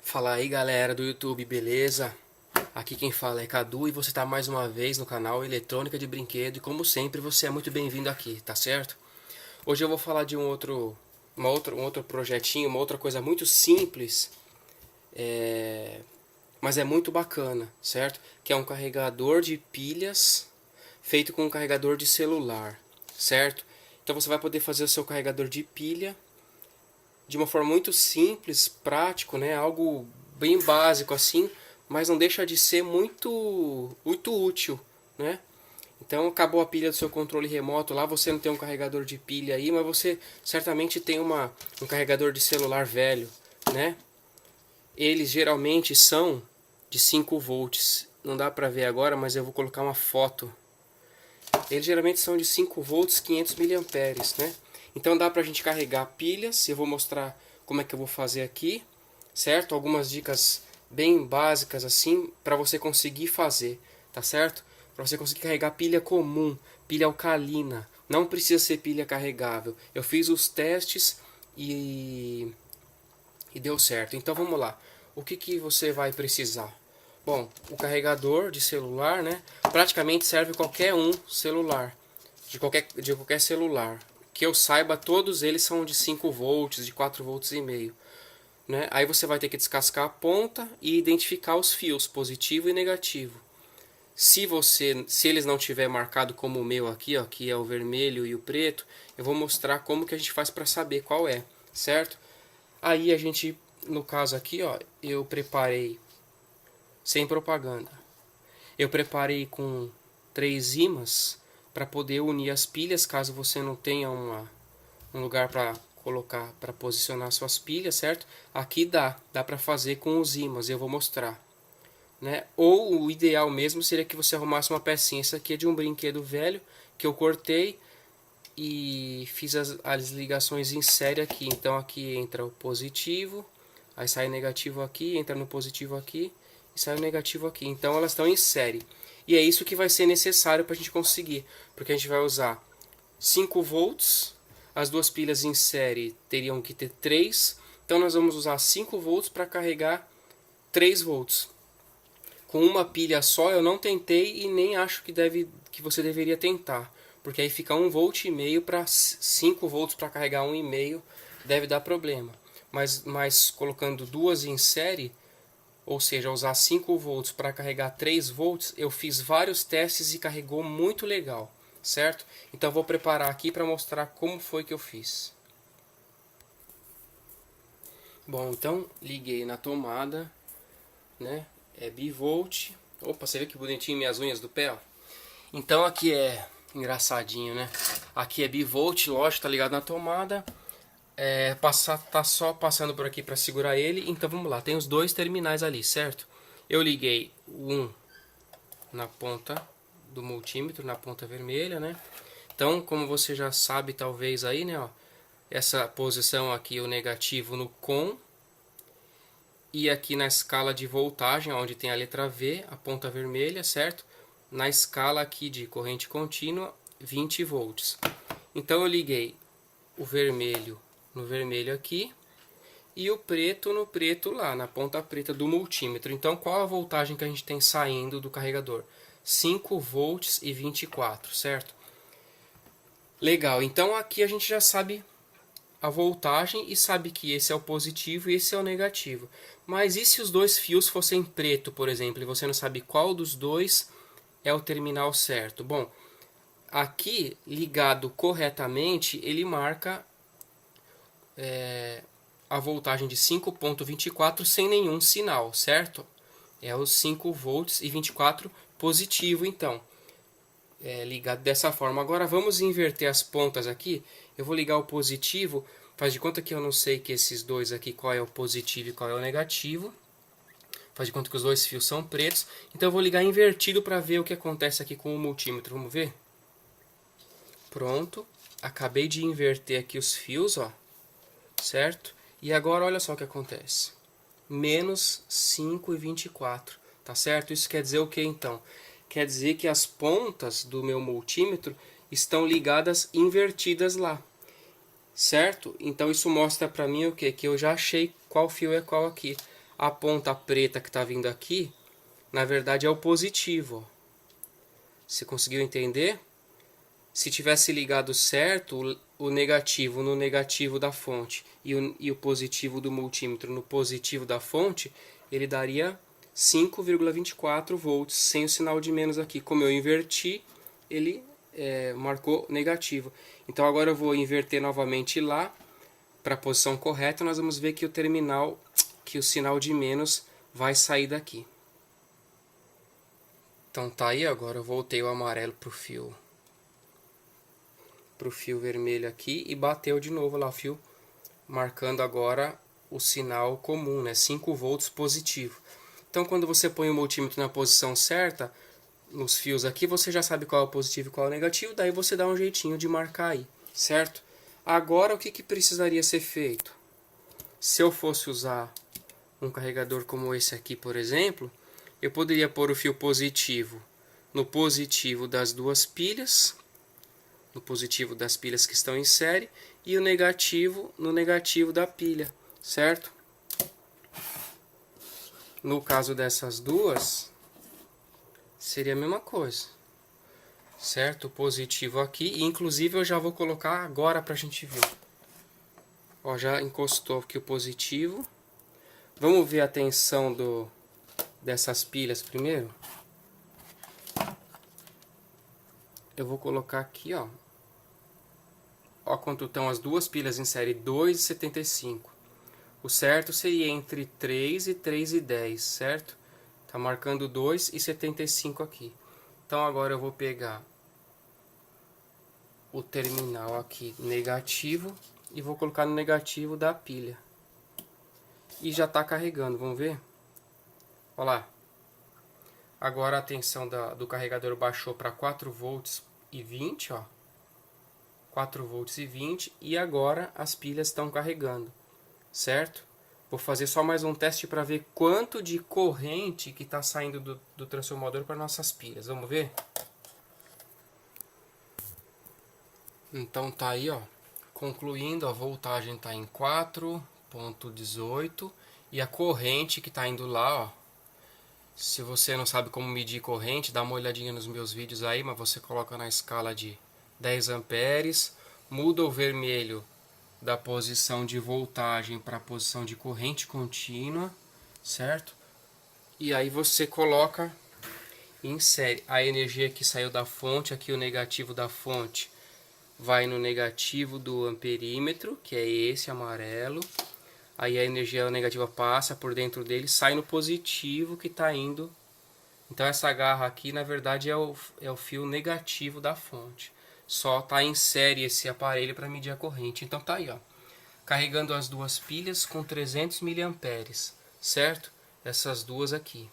Fala aí galera do YouTube, beleza? Aqui quem fala é Cadu e você está mais uma vez no canal Eletrônica de Brinquedo e como sempre você é muito bem-vindo aqui, tá certo? Hoje eu vou falar de um outro projetinho, uma outra coisa muito simples, mas é muito bacana, certo? Que é um carregador de pilhas feito com um carregador de celular, certo? Então você vai poder fazer o seu carregador de pilha de uma forma muito simples, prático, né? Algo bem básico assim, mas não deixa de ser muito útil, né? Então acabou a pilha do seu controle remoto lá, você não tem um carregador de pilha aí, mas você certamente tem um carregador de celular velho, né? Eles geralmente são de 5 volts. Não dá pra ver agora, mas eu vou colocar uma foto. Eles geralmente são de 5 volts, 500 miliamperes, né? Então dá pra gente carregar pilhas. Eu vou mostrar como é que eu vou fazer aqui, certo? Algumas dicas bem básicas assim para você conseguir fazer, tá certo? Para você conseguir carregar pilha comum, pilha alcalina. Não precisa ser pilha carregável. Eu fiz os testes e deu certo. Então vamos lá. O que você vai precisar? Bom, o carregador de celular, né? Praticamente serve qualquer um celular, de qualquer celular. Que eu saiba, todos eles são de 5 volts, de 4 volts e meio, né? Aí você vai ter que descascar a ponta e identificar os fios, positivo e negativo. Se eles não tiver marcado como o meu aqui, ó, que é o vermelho e o preto, eu vou mostrar como que a gente faz para saber qual é, certo? Aí a gente, no caso aqui, ó, eu preparei sem propaganda. Eu preparei com 3 ímãs para poder unir as pilhas, caso você não tenha um lugar para colocar, para posicionar suas pilhas, certo? Aqui dá para fazer com os ímãs, eu vou mostrar, né? Ou o ideal mesmo seria que você arrumasse uma pecinha. Essa aqui é de um brinquedo velho que eu cortei e fiz as ligações em série aqui. Então aqui entra o positivo, aí sai o negativo aqui, entra no positivo aqui e sai o negativo aqui. Então elas estão em série. E é isso que vai ser necessário para a gente conseguir, porque a gente vai usar 5 volts, as duas pilhas em série teriam que ter 3, então nós vamos usar 5 volts para carregar 3 volts. Com uma pilha só eu não tentei e nem acho que você deveria tentar, porque aí fica 1,5 volt para 5 volts para carregar 1,5, deve dar problema. Mas colocando duas em série, ou seja, usar 5 volts para carregar 3 volts, eu fiz vários testes e carregou muito legal, certo? Então vou preparar aqui para mostrar como foi que eu fiz. Bom, então liguei na tomada, né? É bivolt. Opa, você vê que bonitinho minhas unhas do pé, ó. Então aqui é engraçadinho, né? Aqui é bivolt, lógico, tá ligado na tomada. Tá só passando por aqui para segurar ele. Então vamos lá, tem os dois terminais ali, certo? Eu liguei um na ponta do multímetro, na ponta vermelha, né? Então, como você já sabe, talvez aí, né, ó, essa posição aqui, o negativo no com, e aqui na escala de voltagem, onde tem a letra V, a ponta vermelha, certo? Na escala aqui de corrente contínua, 20 volts. Então eu liguei o vermelho no vermelho aqui e o preto no preto lá, na ponta preta do multímetro. Então qual a voltagem que a gente tem saindo do carregador? 5 volts e 24, certo? Legal, então aqui a gente já sabe a voltagem e sabe que esse é o positivo e esse é o negativo. Mas e se os dois fios fossem preto, por exemplo, e você não sabe qual dos dois é o terminal certo? Bom, aqui ligado corretamente, ele marca a voltagem de 5,24 sem nenhum sinal, certo? É os 5 volts e 24 positivo, então. Ligado dessa forma. Agora vamos inverter as pontas aqui. Eu vou ligar o positivo. Faz de conta que eu não sei que esses dois aqui, qual é o positivo e qual é o negativo. Faz de conta que os dois fios são pretos. Então eu vou ligar invertido para ver o que acontece aqui com o multímetro. Vamos ver? Pronto. Acabei de inverter aqui os fios, ó. Certo? E agora olha só o que acontece. Menos 5,24. Tá certo? Isso quer dizer o que então? Quer dizer que as pontas do meu multímetro estão ligadas invertidas lá, certo? Então isso mostra para mim o que? Que eu já achei qual fio é qual aqui. A ponta preta que está vindo aqui, na verdade é o positivo. Ó. Você conseguiu entender? Se tivesse ligado certo, o negativo no negativo da fonte e o positivo do multímetro no positivo da fonte, ele daria 5,24 volts, sem o sinal de menos aqui. Como eu inverti, ele marcou negativo. Então agora eu vou inverter novamente lá para a posição correta. Nós vamos ver que o terminal, que o sinal de menos vai sair daqui. Então tá aí, agora eu voltei o amarelo para o fio vermelho aqui e bateu de novo lá o fio, marcando agora o sinal comum, né? 5 volts positivo. Então quando você põe o multímetro na posição certa, nos fios aqui, você já sabe qual é o positivo e qual é o negativo, daí você dá um jeitinho de marcar aí, certo? Agora o que precisaria ser feito? Se eu fosse usar um carregador como esse aqui, por exemplo, eu poderia pôr o fio positivo no positivo das duas pilhas, no positivo das pilhas que estão em série, e o negativo no negativo da pilha, certo? No caso dessas duas, seria a mesma coisa, certo? O positivo aqui, e inclusive eu já vou colocar agora para a gente ver. Ó, já encostou aqui o positivo. Vamos ver a tensão dessas pilhas primeiro. Eu vou colocar aqui, ó. Ó quanto estão as duas pilhas em série, 2,75. O certo seria entre 3 e 3,10, certo? Tá marcando 2,75 aqui. Então agora eu vou pegar o terminal aqui negativo e vou colocar no negativo da pilha. E já está carregando, vamos ver? Olha lá. Agora a tensão do carregador baixou para 4 volts e 20, ó. 4 volts e 20 e agora as pilhas estão carregando, certo? Vou fazer só mais um teste para ver quanto de corrente que está saindo do transformador para nossas pilhas. Vamos ver? Então tá aí, ó. Concluindo, a voltagem está em 4,18 e a corrente que está indo lá, ó. Se você não sabe como medir corrente, dá uma olhadinha nos meus vídeos aí, mas você coloca na escala de 10 amperes, muda o vermelho da posição de voltagem para a posição de corrente contínua, certo? E aí você coloca em série a energia que saiu da fonte, aqui o negativo da fonte vai no negativo do amperímetro, que é esse amarelo. Aí a energia negativa passa por dentro dele, sai no positivo que está indo. Então essa garra aqui, na verdade, é o fio negativo da fonte. Só está em série esse aparelho para medir a corrente. Então tá aí, ó, carregando as duas pilhas com 300 mA, certo? Essas duas aqui.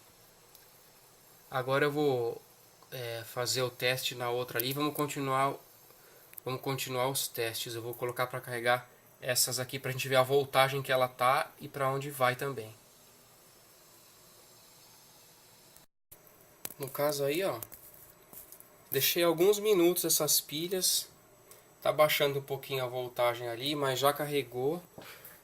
Agora eu vou fazer o teste na outra ali. Vamos continuar os testes. Eu vou colocar para carregar essas aqui para a gente ver a voltagem que ela tá e para onde vai também. No caso aí, ó, deixei alguns minutos essas pilhas. Tá baixando um pouquinho a voltagem ali, mas já carregou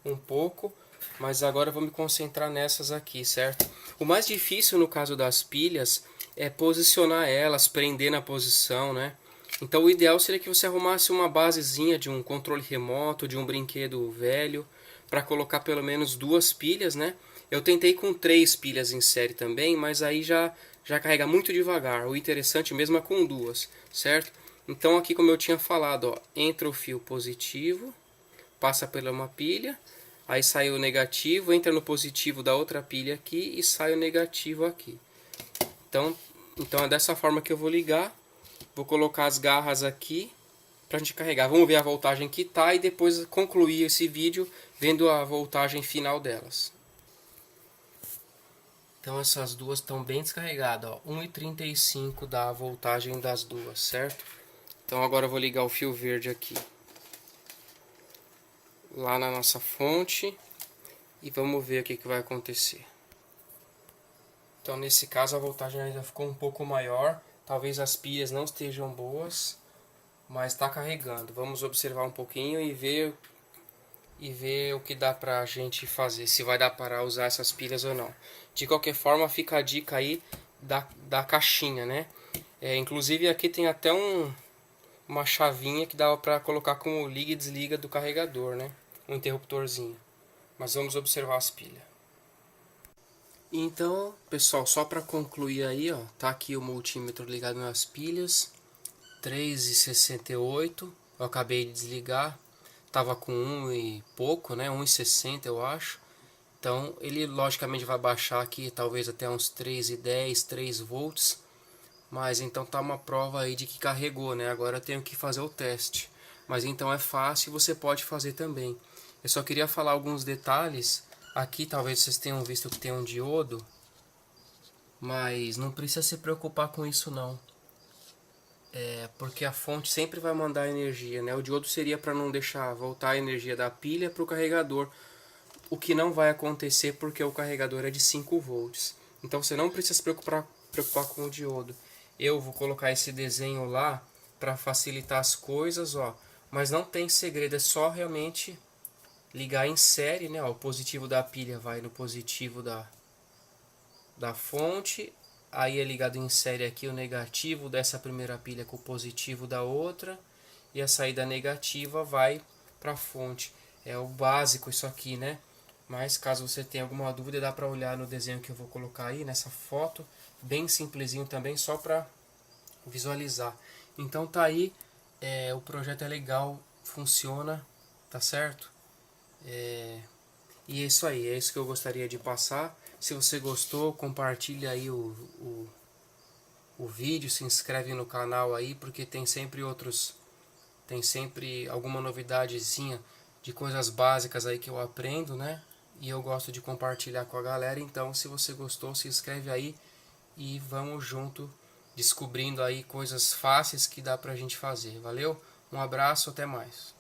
um pouco. Mas agora eu vou me concentrar nessas aqui, certo? O mais difícil no caso das pilhas é posicionar elas, prender na posição, né? Então o ideal seria que você arrumasse uma basezinha de um controle remoto, de um brinquedo velho, para colocar pelo menos duas pilhas, né? Eu tentei com 3 pilhas em série também, mas aí já carrega muito devagar. O interessante mesmo é com duas, certo? Então aqui, como eu tinha falado, ó, entra o fio positivo, passa pela uma pilha, aí sai o negativo, entra no positivo da outra pilha aqui e sai o negativo aqui. Então é dessa forma que eu vou ligar. Vou colocar as garras aqui para a gente carregar. Vamos ver a voltagem que tá e depois concluir esse vídeo vendo a voltagem final delas. Então essas duas estão bem descarregadas, ó, 1,35 da voltagem das duas, certo? Então agora eu vou ligar o fio verde aqui lá na nossa fonte e vamos ver o que vai acontecer. Então nesse caso a voltagem ainda ficou um pouco maior. Talvez as pilhas não estejam boas, mas está carregando. Vamos observar um pouquinho e ver e ver o que dá pra gente fazer, se vai dar para usar essas pilhas ou não. De qualquer forma, fica a dica aí da caixinha, né? Inclusive aqui tem até uma chavinha que dá para colocar como liga e desliga do carregador, né? Um interruptorzinho. Mas vamos observar as pilhas. Então, pessoal, só para concluir aí, ó, tá aqui o multímetro ligado nas pilhas, 3,68, eu acabei de desligar, tava com 1 e pouco, né, 1,60 eu acho. Então, ele logicamente vai baixar aqui, talvez até uns 3,10, 3 volts. Mas então tá uma prova aí de que carregou, né? Agora eu tenho que fazer o teste. Mas então é fácil, você pode fazer também. Eu só queria falar alguns detalhes. Aqui talvez vocês tenham visto que tem um diodo, mas não precisa se preocupar com isso não. Porque a fonte sempre vai mandar energia, né? O diodo seria para não deixar voltar a energia da pilha para o carregador, o que não vai acontecer porque o carregador é de 5 volts. Então você não precisa se preocupar com o diodo. Eu vou colocar esse desenho lá para facilitar as coisas, ó. Mas não tem segredo, é só realmente ligar em série, né? Ó, o positivo da pilha vai no positivo da fonte. Aí é ligado em série aqui o negativo dessa primeira pilha com o positivo da outra. E a saída negativa vai para a fonte. É o básico isso aqui, né? Mas caso você tenha alguma dúvida, dá para olhar no desenho que eu vou colocar aí, nessa foto. Bem simplesinho também, só para visualizar. Então tá aí, o projeto é legal, funciona, tá certo? E é isso aí, é isso que eu gostaria de passar. Se você gostou, compartilha aí o vídeo, se inscreve no canal aí, porque tem sempre alguma novidadezinha de coisas básicas aí que eu aprendo, né? E eu gosto de compartilhar com a galera. Então, se você gostou, se inscreve aí e vamos junto descobrindo aí coisas fáceis que dá pra gente fazer. Valeu? Um abraço, até mais.